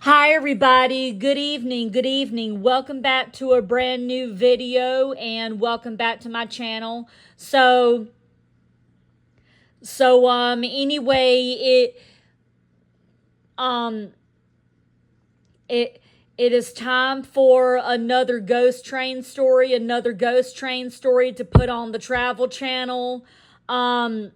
Hi everybody, good evening, good evening. Welcome back to a brand new video and welcome back to my channel. Anyway, um it it is time for another ghost train story, to put on the Travel Channel. Um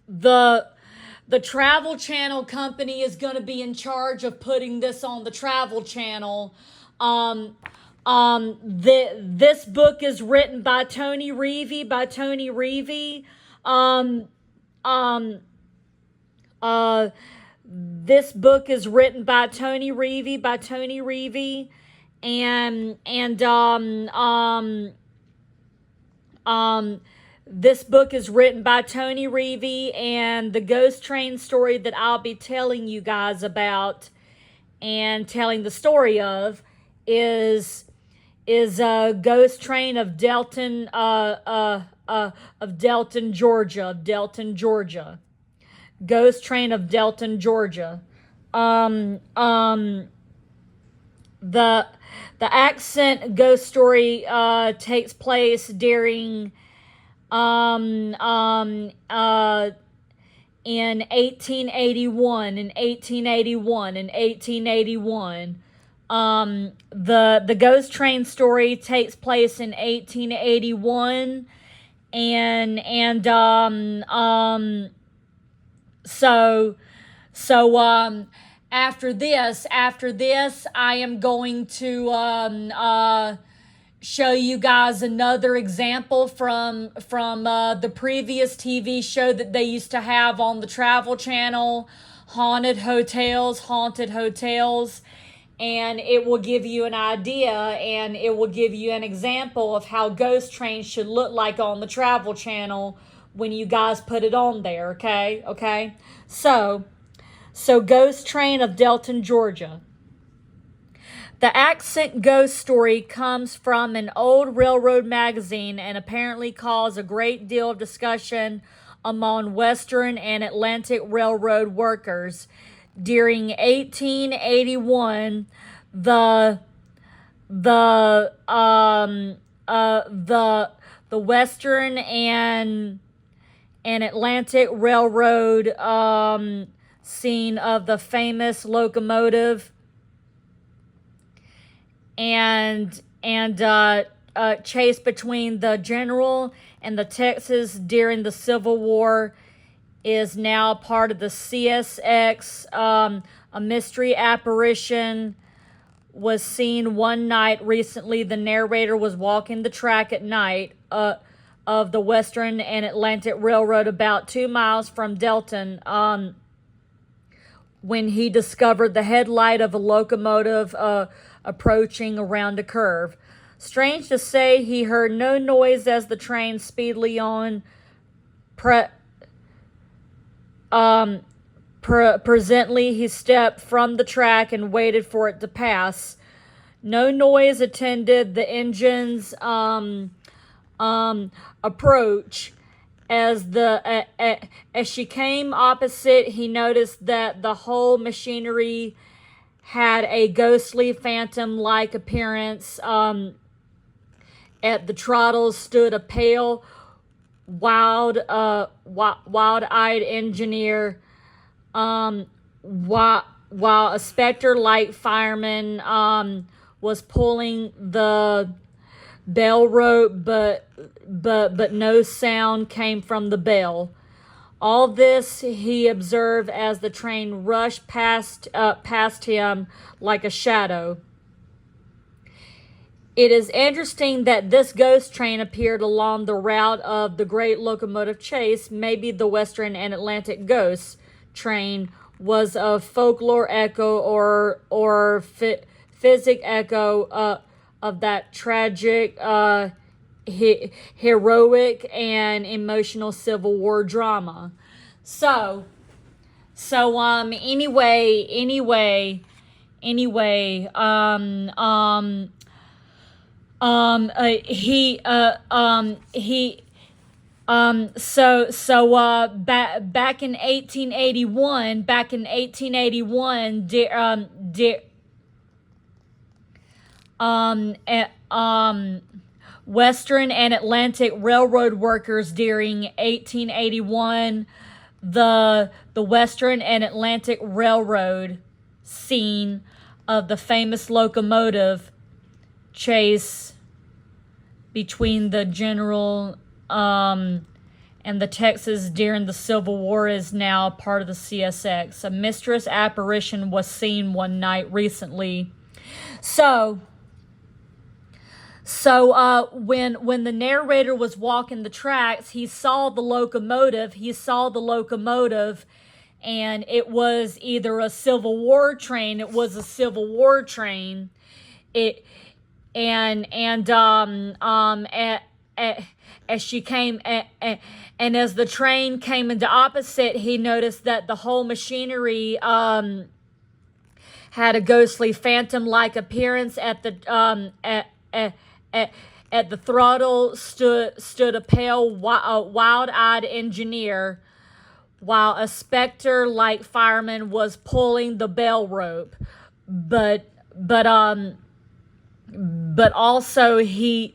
the the Travel Channel company is going to be in charge of putting this on the Travel Channel. This book is written by Tony Reevy. Um, um, uh, this book is written by Tony Reevy, and this book is written by Tony Reevy, and the ghost train story that I'll be telling you guys about and telling the story of is a ghost train of Delton, Georgia. Ghost train of Delton, Georgia. Um, um, the the accent ghost story takes place during um um uh in 1881 the ghost train story takes place in 1881, and so so after this I am going to show you guys another example from the previous TV show that they used to have on the Travel Channel, Haunted Hotels, and it will give you an idea and it will give you an example of how ghost trains should look like on the Travel Channel when you guys put it on there. Okay. So Ghost Train of Delton, Georgia. The accent ghost story comes from an old railroad magazine and apparently caused a great deal of discussion among Western and Atlantic Railroad workers. During 1881, the the um the Western and Atlantic Railroad scene of the famous locomotive and chase between the General and the Texas during the Civil War is now part of the CSX. A mystery apparition was seen one night recently. The narrator was walking the track at night of the Western and Atlantic Railroad about 2 miles from Delton when he discovered the headlight of a locomotive approaching around a curve. Strange to say, he heard no noise as the train speedily on. Presently, he stepped from the track and waited for it to pass. No noise attended the engine's approach. As she came opposite, he noticed that the whole machinery had a ghostly phantom-like appearance. At the trottles stood a pale, wild-eyed engineer, while a specter-like fireman was pulling the bell rope, but no sound came from the bell. All this he observed as the train rushed past him like a shadow. It is interesting that this ghost train appeared along the route of the great locomotive chase. Maybe the Western and Atlantic ghost train was a folklore echo or physic echo of that tragic, heroic, and emotional Civil War drama. Anyway, back in 1881, di- Western and Atlantic Railroad workers during 1881. The Western and Atlantic Railroad scene of the famous locomotive chase between the General and the Texas during the Civil War is now part of the CSX. A mysterious apparition was seen one night recently. So when the narrator was walking the tracks, he saw the locomotive. And it was either a Civil War train. It was a Civil War train. It and as she came and as the train came into opposite, he noticed that the whole machinery had a ghostly phantom-like appearance. At the throttle stood a pale, wild-eyed engineer, while a specter-like fireman was pulling the bell rope. But also he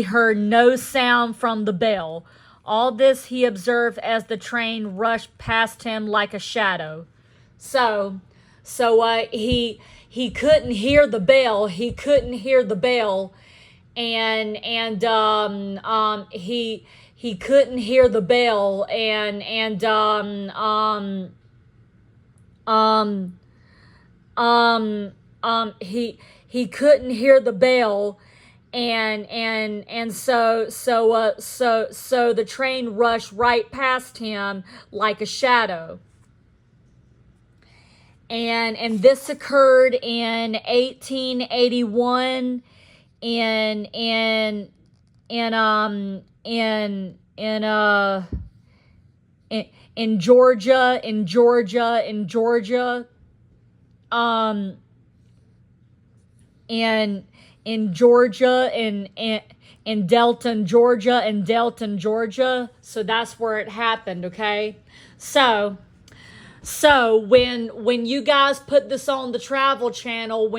heard no sound from the bell. All this he observed as the train rushed past him like a shadow. So he couldn't hear the bell. He couldn't hear the bell, and he couldn't hear the bell, he couldn't hear the bell, and so the train rushed right past him like a shadow. And this occurred in 1881 in Georgia, in Georgia, in Delton, Georgia. So that's where it happened, okay? So when you guys put this on the Travel Channel,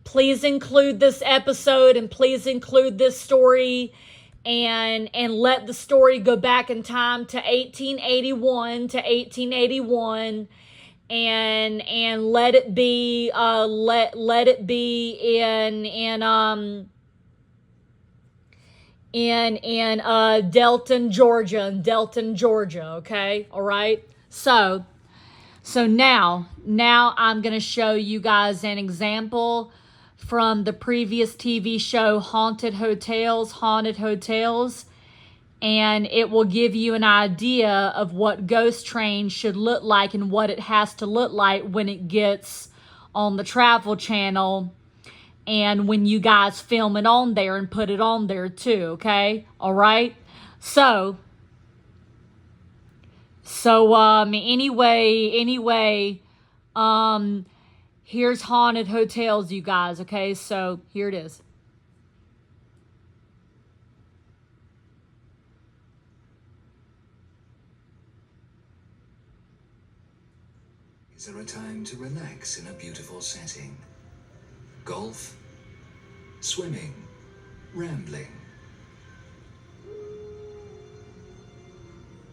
please include this episode and please include this story, and let the story go back in time to 1881 and let it be let it be in Delton, Georgia, okay? All right? So now I'm going to show you guys an example from the previous TV show Haunted Hotels, and it will give you an idea of what Ghost Train should look like and what it has to look like when it gets on the Travel Channel, and when you guys film it on there and put it on there too, okay? All right? So anyway, here's Haunted Hotels, you guys, okay? So here it is. Is there a time to relax in a beautiful setting? Golf, swimming, rambling,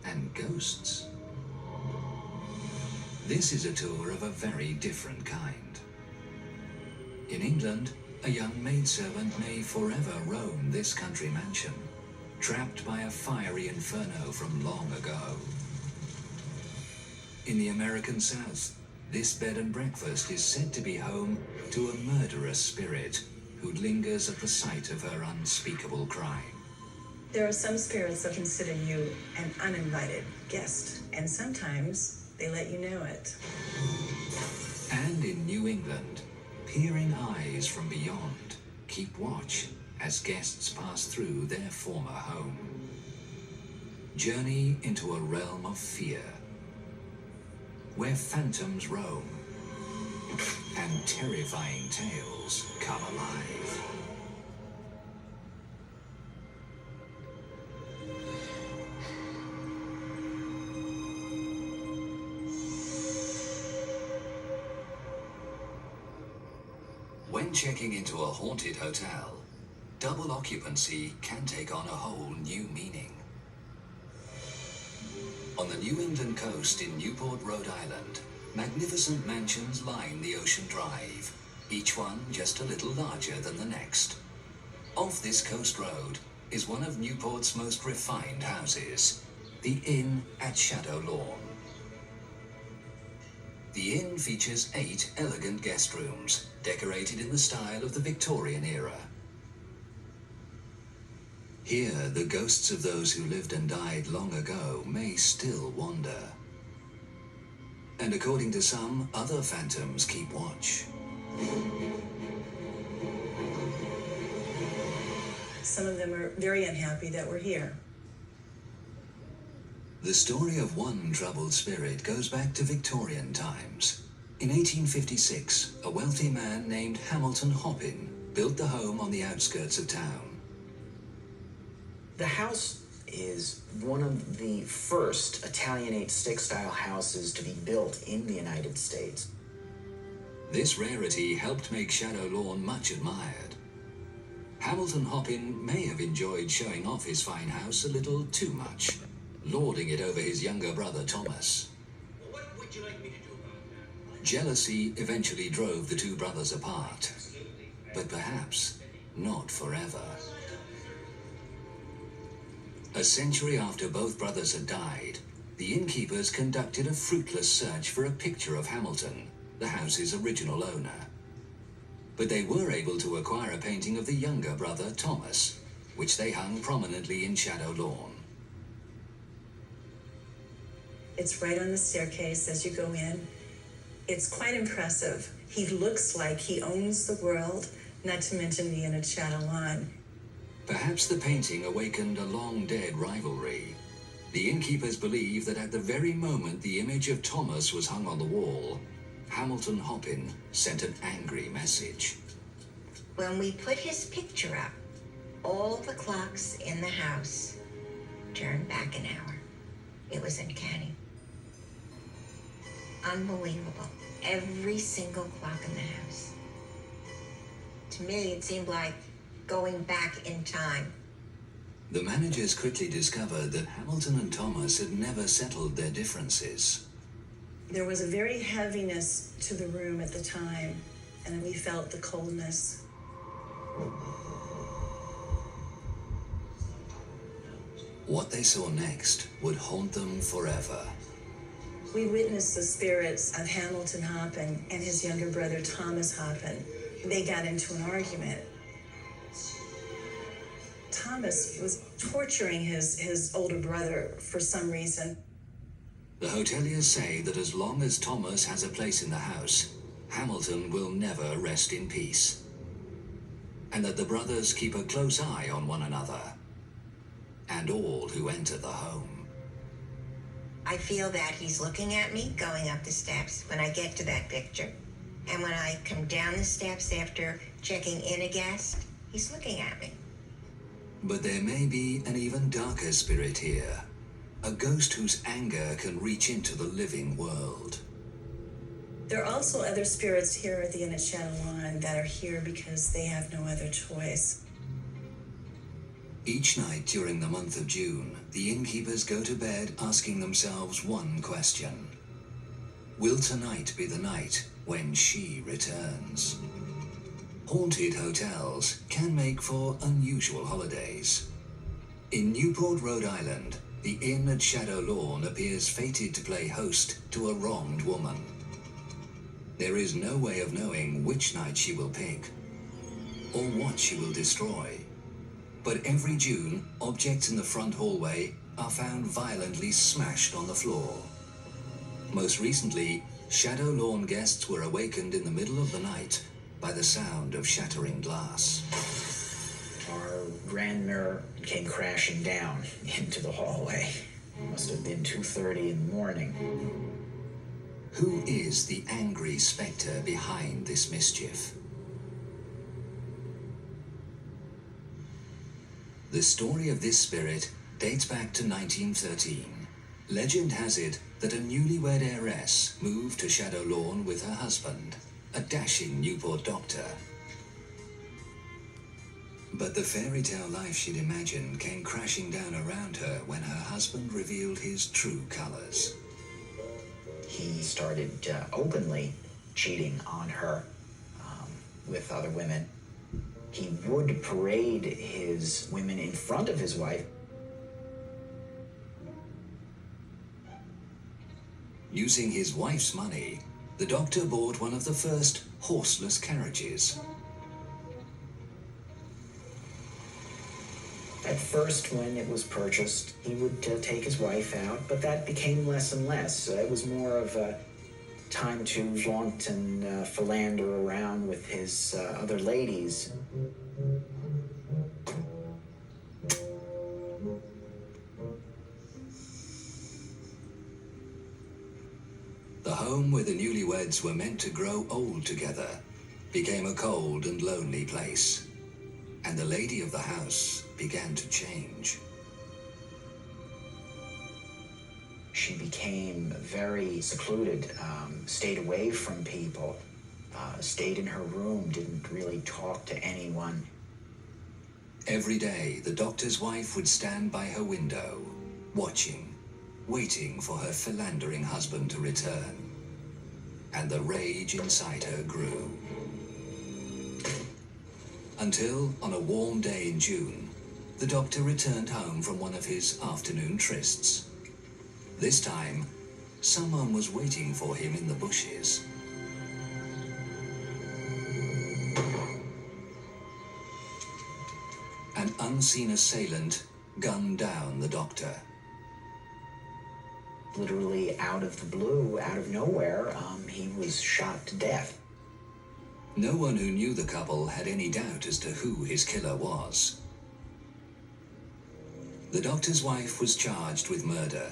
and ghosts. This is a tour of a very different kind. In England, a young maidservant may forever roam this country mansion, trapped by a fiery inferno from long ago. In the American South, this bed and breakfast is said to be home to a murderous spirit who lingers at the site of her unspeakable crime. There are some spirits that consider you an uninvited guest, and sometimes they let you know it. And in New England, peering eyes from beyond keep watch as guests pass through their former home. Journey into a realm of fear, where phantoms roam and terrifying tales come alive. When checking into a haunted hotel, double occupancy can take on a whole new meaning. On the New England coast in Newport, Rhode Island, magnificent mansions line the Ocean Drive, each one just a little larger than the next. Off this coast road is one of Newport's most refined houses, the Inn at Shadow Lawn. The inn features 8 elegant guest rooms, decorated in the style of the Victorian era. Here, the ghosts of those who lived and died long ago may still wander. And according to some, other phantoms keep watch. Some of them are very unhappy that we're here. The story of one troubled spirit goes back to Victorian times. In 1856, a wealthy man named Hamilton Hoppin built the home on the outskirts of town. The house is one of the first Italianate stick-style houses to be built in the United States. This rarity helped make Shadow Lawn much admired. Hamilton Hoppin may have enjoyed showing off his fine house a little too much, lording it over his younger brother Thomas. What would you like me to do about that? Jealousy eventually drove the two brothers apart, but perhaps not forever. A century after both brothers had died, the innkeepers conducted a fruitless search for a picture of Hamilton, the house's original owner. But they were able to acquire a painting of the younger brother Thomas, which they hung prominently in Shadow Lawn. It's right on the staircase as you go in. It's quite impressive. He looks like he owns the world, not to mention the Inn at Shadow Lawn. Perhaps the painting awakened a long-dead rivalry. The innkeepers believe that at the very moment the image of Thomas was hung on the wall, Hamilton Hoppin sent an angry message. When we put his picture up, all the clocks in the house turned back an hour. It was uncanny. Unbelievable. Every single clock in the house. To me, it seemed like going back in time. The managers quickly discovered that Hamilton and Thomas had never settled their differences. There was a very heaviness to the room at the time, and we felt the coldness. What they saw next would haunt them forever. We witnessed the spirits of Hamilton Hoppin and his younger brother Thomas Hoppin. They got into an argument. Thomas was torturing his older brother for some reason. The hoteliers say that as long as Thomas has a place in the house, Hamilton will never rest in peace. And that the brothers keep a close eye on one another and all who enter the home. I feel that he's looking at me going up the steps when I get to that picture. And when I come down the steps after checking in a guest, he's looking at me. But there may be an even darker spirit here, a ghost whose anger can reach into the living world. There are also other spirits here at the Inn at Shadow Lawn that are here because they have no other choice. Each night during the month of June, the innkeepers go to bed asking themselves one question. Will tonight be the night when she returns? Haunted hotels can make for unusual holidays. In Newport, Rhode Island, the Inn at Shadow Lawn appears fated to play host to a wronged woman. There is no way of knowing which night she will pick or what she will destroy. But every June, objects in the front hallway are found violently smashed on the floor. Most recently, Shadow Lawn guests were awakened in the middle of the night by the sound of shattering glass. Our grand mirror came crashing down into the hallway. It must have been 2:30 in the morning. Who is the angry spectre behind this mischief? The story of this spirit dates back to 1913. Legend has it that a newlywed heiress moved to Shadow Lawn with her husband, a dashing Newport doctor. But the fairy tale life she'd imagined came crashing down around her when her husband revealed his true colors. He started openly cheating on her with other women. He would parade his women in front of his wife. Using his wife's money, the doctor bought one of the first horseless carriages. At first, when it was purchased, he would take his wife out, but that became less and less. It was more of a time to flaunt and philander around with his other ladies. The home where the newlyweds were meant to grow old together became a cold and lonely place, and the lady of the house began to change. She became very secluded, stayed away from people, stayed in her room, didn't really talk to anyone. Every day, the doctor's wife would stand by her window, watching, waiting for her philandering husband to return. And the rage inside her grew. Until, on a warm day in June, the doctor returned home from one of his afternoon trysts. This time, someone was waiting for him in the bushes. An unseen assailant gunned down the doctor. Literally out of the blue, out of nowhere, he was shot to death. No one who knew the couple had any doubt as to who his killer was. The doctor's wife was charged with murder.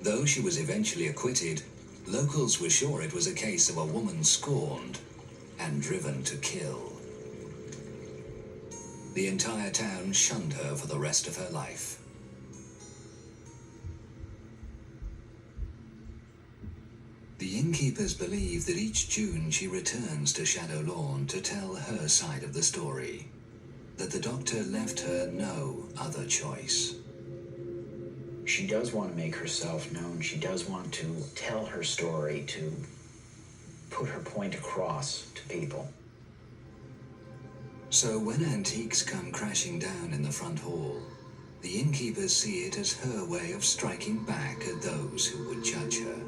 Though she was eventually acquitted, locals were sure it was a case of a woman scorned and driven to kill. The entire town shunned her for the rest of her life. The innkeepers believe that each June she returns to Shadow Lawn to tell her side of the story, that the doctor left her no other choice. She does want to make herself known. She does want to tell her story, to put her point across to people. So when antiques come crashing down in the front hall, the innkeepers see it as her way of striking back at those who would judge her.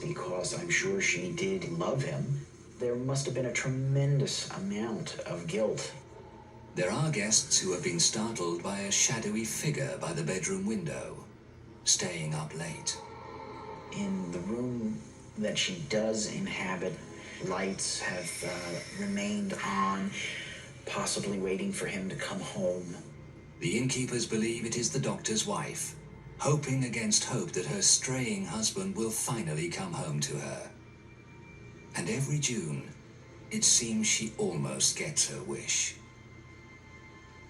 Because I'm sure she did love him, there must have been a tremendous amount of guilt. There are guests who have been startled by a shadowy figure by the bedroom window, staying up late. In the room that she does inhabit, lights have remained on, possibly waiting for him to come home. The innkeepers believe it is the doctor's wife, hoping against hope that her straying husband will finally come home to her. And every June, it seems she almost gets her wish.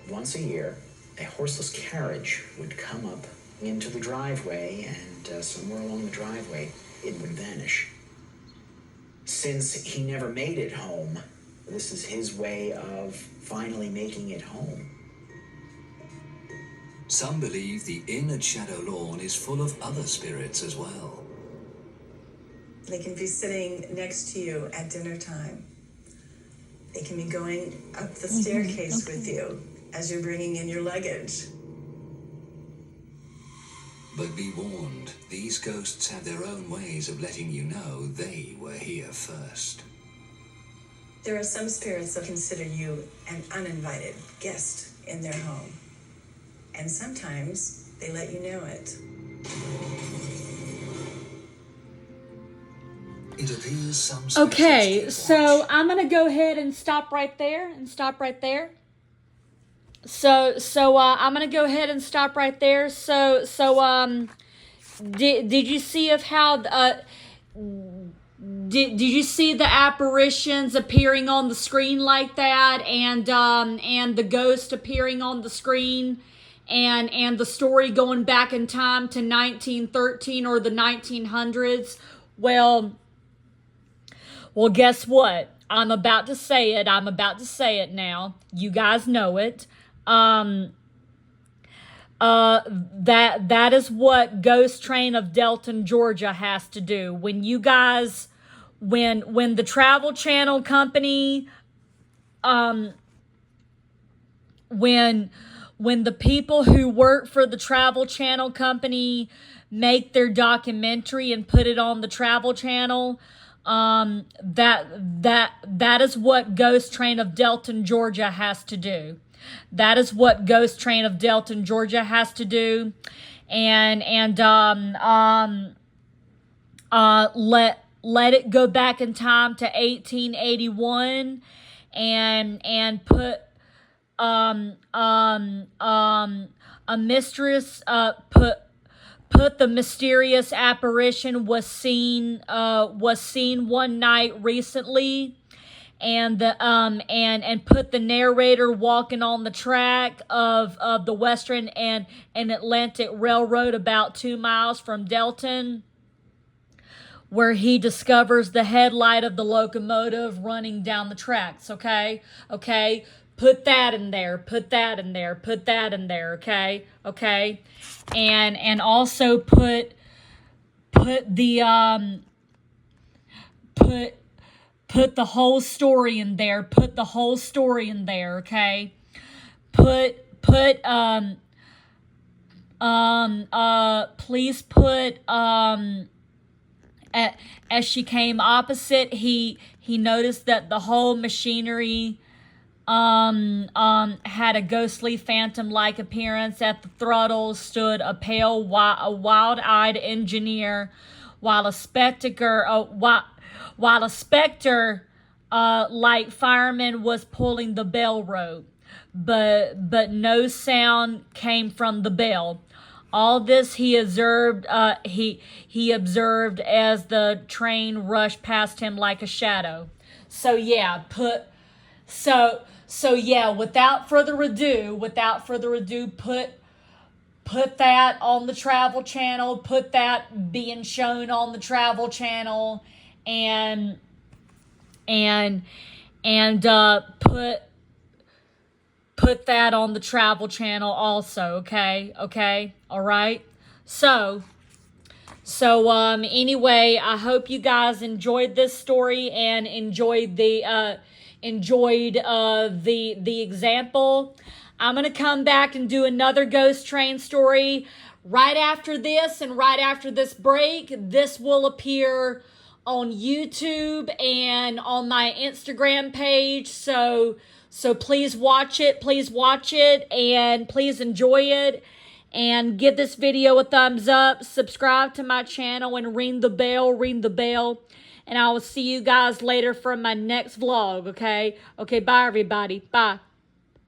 Once a year, a horseless carriage would come up into the driveway, and somewhere along the driveway, it would vanish. Since he never made it home, this is his way of finally making it home. Some believe the inn at Shadow Lawn is full of other spirits as well. They can be sitting next to you at dinner time. They can be going up the staircase with you as you're bringing in your luggage. But be warned, these ghosts have their own ways of letting you know they were here first. There are some spirits that consider you an uninvited guest in their home. And sometimes they let you know it. It appears some Okay, spirits so watch. I'm gonna go ahead and stop right there. So I'm gonna go ahead and stop right there. Did you see of how did you see the apparitions appearing on the screen like that, and the ghost appearing on the screen, and the story going back in time to 1913 or the 1900s? Well, guess what? I'm about to say it. I'm about to say it now. You guys know it. That is what Ghost Train of Delton, Georgia has to do. When you guys, when the Travel Channel company, when the people who work for the Travel Channel company make their documentary and put it on the Travel Channel, that is what Ghost Train of Delton, Georgia has to do. That is what Ghost Train of Delton, Georgia has to do. And let it go back in time to 1881 and put a mistress put the mysterious apparition was seen one night recently, and put the narrator walking on the track of the Western and Atlantic Railroad about 2 miles from Delton, where he discovers the headlight of the locomotive running down the tracks. Okay. Put that in there. Put that in there. Put that in there. Okay. And also put the put the whole story in there. Put the whole story in there. Okay. Please put as she came opposite, he noticed that the whole machinery had a ghostly phantom-like appearance. At the throttle stood a pale, wild-eyed engineer, while a specter like fireman was pulling the bell rope, but no sound came from the bell. All this he observed. He observed as the train rushed past him like a shadow. So yeah, without further ado, put that on the Travel Channel. Put that being shown on the Travel Channel, and put that on the Travel Channel also. Okay, all right. So anyway, I hope you guys enjoyed this story and enjoyed the example. I'm gonna come back and do another ghost train story right after this, and right after this break. This will appear on YouTube and on my Instagram page. So please watch it, and please enjoy it, and give this video a thumbs up, subscribe to my channel, and ring the bell, and I will see you guys later for my next vlog, okay? Okay, bye everybody, bye.